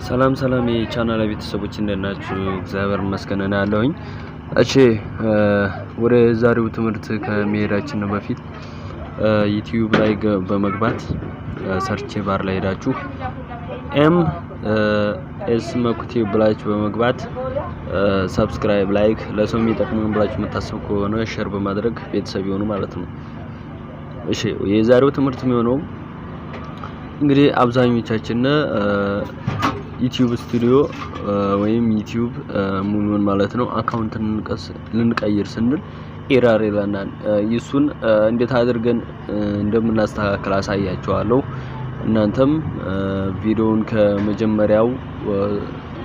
ሰላም የቻናል ቤተሰቦች እንደናችሁ እግዚአብሔር ይመስገን አለሁኝ። እሺ ወደ ዛሬው ትምህርት ከመሄዳችን በፊት ዩቲዩብ ላይ በመግባት ሰርች ባር ላይ ሄዳችሁ ኤስ መኩ ቲዩብ ብላችሁ በመግባት ሰብስክራይብ ላይክ ለሰው የሚጠቅመውን ብላችሁ መታሰብ ከሆነ ሼር በማድረግ ቤተሰብ ይሆኑ ማለት ነው። እሺ የዛሬው ትምህርት የሚሆነው እንግዲህ አብዛኞቻችን ዩቲዩብ ስቱዲዮ ወይም ዩቲዩብ ሙሉን ማለት ነው አካውንት ልንቀይር ስንል ኤረር ይላናል። ይሱን እንዴት አድርገን እንደምናስተካክል አሳያችኋለሁ። እናንተም ቪዲዮውን ከመጀመሪያው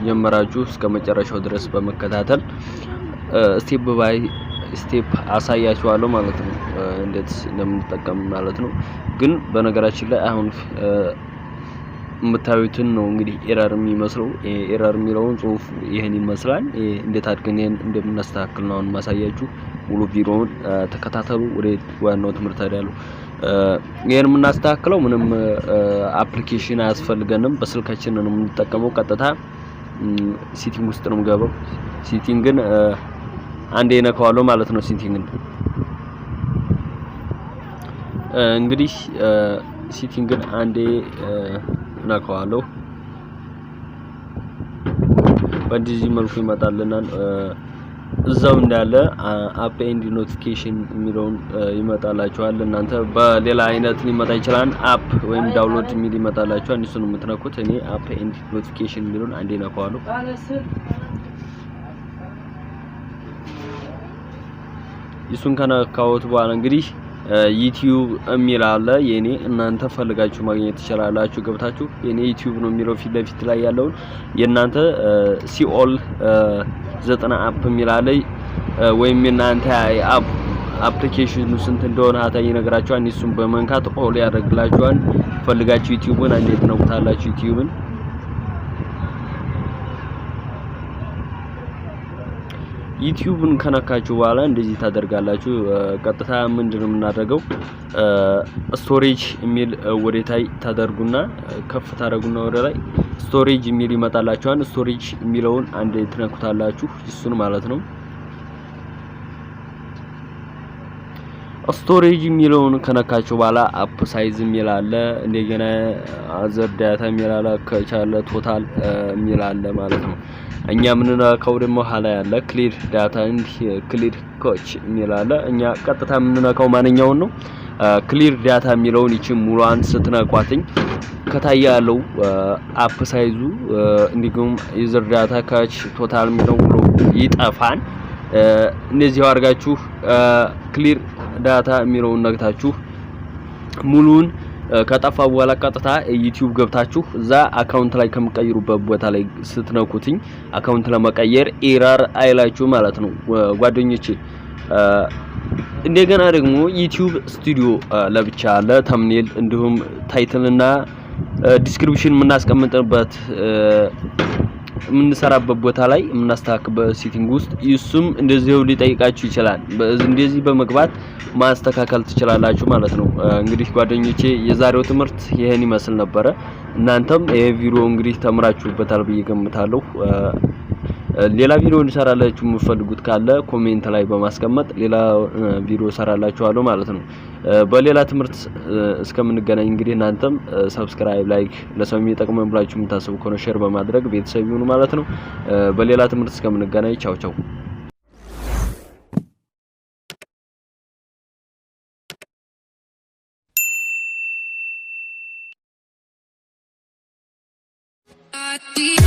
ጀምራችሁ እስከ መጨረሻው ድረስ በመከታተል ስቴፕ ባይ ስቴፕ አሳያችኋለሁ ማለት ነው፣ እንዴት እንደምንጠቀም ማለት ነው። ግን በነገራችን ላይ አሁን የምታዩትን ነው እንግዲህ ኤረር የሚመስለው። ኤረር የሚለውን ጽሁፍ ይሄን ይመስላል። እንዴት አድርገን ይሄን እንደምናስተካክል ነው ማሳያችሁ። ሙሉ ቪዲዮውን ተከታተሉ። ወደ ዋናው ትምህርት አይደለም። ይሄን የምናስተካክለው ምንም አፕሊኬሽን አያስፈልገንም። በስልካችን ነው የምንጠቀመው። ቀጥታ ሴቲንግ ውስጥ ነው የምገባው። ሴቲንግን አንዴ ነካዋለሁ ማለት ነው። ሴቲንግን እንግዲህ ሴቲንግን አንዴ ነካዋለሁ። በዚህ መልኩ ይመጣልናል። እዛው እንዳለ አፕ ኤንድ ኖቲፊኬሽን የሚለውን ይመጣላችኋል። እናንተ በሌላ አይነት ሊመጣ ይችላል። አፕ ወይም ዳውንሎድ የሚል ይመጣላችኋል። እሱን የምትነኩት እኔ አፕ ኤንድ ኖቲፊኬሽን የሚለውን አንዴ ነካዋለሁ። እሱን ከነካውት በኋላ እንግዲህ ዩቲዩብ የሚል አለ። የኔ እናንተ ፈልጋችሁ ማግኘት ትችላላችሁ። ገብታችሁ የኔ ዩቲዩብ ነው የሚለው ፊት ለፊት ላይ ያለውን የናንተ ሲኦል 90 አፕ የሚል አለ። ወይም የናንተ አፕሊኬሽኑ ስንት እንደሆነ አታይ ነገራችኋል። እሱን በመንካት ኦል ያደርግላችኋል። ፈልጋችሁ ዩቲዩብን እንዴት ነው ታላችሁ ዩቲዩብን ዩቲዩብን ከነካችሁ በኋላ እንደዚህ ታደርጋላችሁ። ቀጥታ ምንድነው የምናደርገው? ስቶሬጅ የሚል ወደታይ ታደርጉና ከፍ ታደርጉና ወደ ላይ ስቶሬጅ የሚል ይመጣላችኋል። ስቶሬጅ የሚለውን አንዴ ትነኩታላችሁ። እሱን ማለት ነው። ስቶሬጅ የሚለውን ከነካችሁ በኋላ አፕ ሳይዝ የሚል አለ። እንደገና አዘር ዳታ የሚል አለ። ከቻለ ቶታል የሚል አለ ማለት ነው። እኛ ምንነካው ደግሞ ኋላ ያለ ክሊር ዳታ እንድ ክሊር ኮች የሚል አለ። እኛ ቀጥታ ምንነካው ማንኛውን ነው? ክሊር ዳታ የሚለውን ይቺ ሙሉዋን ስትነኳትኝ ከታይ ያለው አፕ ሳይዙ እንዲሁም ዩዘር ዳታ ካች ቶታል የሚለው ሁሉ ይጠፋን። እንደዚህ አድርጋችሁ ክሊር ዳታ የሚለውን ነግታችሁ ሙሉን ከጠፋ በኋላ ቀጥታ ዩቲዩብ ገብታችሁ እዛ አካውንት ላይ ከምቀይሩበት ቦታ ላይ ስትነኩትኝ አካውንት ለመቀየር ኤረር አይላችሁ ማለት ነው ጓደኞቼ። እንደገና ደግሞ ዩቲዩብ ስቱዲዮ ለብቻ አለ። ተምኔል እንዲሁም ታይትልና ዲስክሪፕሽን የምናስቀምጥበት የምንሰራበት ቦታ ላይ የምናስተካክልበት ሴቲንግ ውስጥ እሱም እንደዚህው ሊጠይቃችሁ ይችላል። እንደዚህ በመግባት ማስተካከል ትችላላችሁ ማለት ነው። እንግዲህ ጓደኞቼ የዛሬው ትምህርት ይሄን ይመስል ነበር። እናንተም ይሄ ቪዲዮ እንግዲህ ተምራችሁበታል ብዬ ገምታለሁ። ሌላ ቪዲዮ እንሰራላችሁ የምትፈልጉት ካለ ኮሜንት ላይ በማስቀመጥ ሌላ ቪዲዮ ሰራላችኋለሁ ማለት ነው። በሌላ ትምህርት እስከምንገናኝ እንግዲህ እናንተም ሰብስክራይብ ላይክ ለሰው የሚጠቅመን ብላችሁ የምታስቡ ከሆነ ሼር በማድረግ ቤተሰብ ይሁኑ ማለት ነው። በሌላ ትምህርት እስከምንገናኝ ቻው ቻው። ADDIS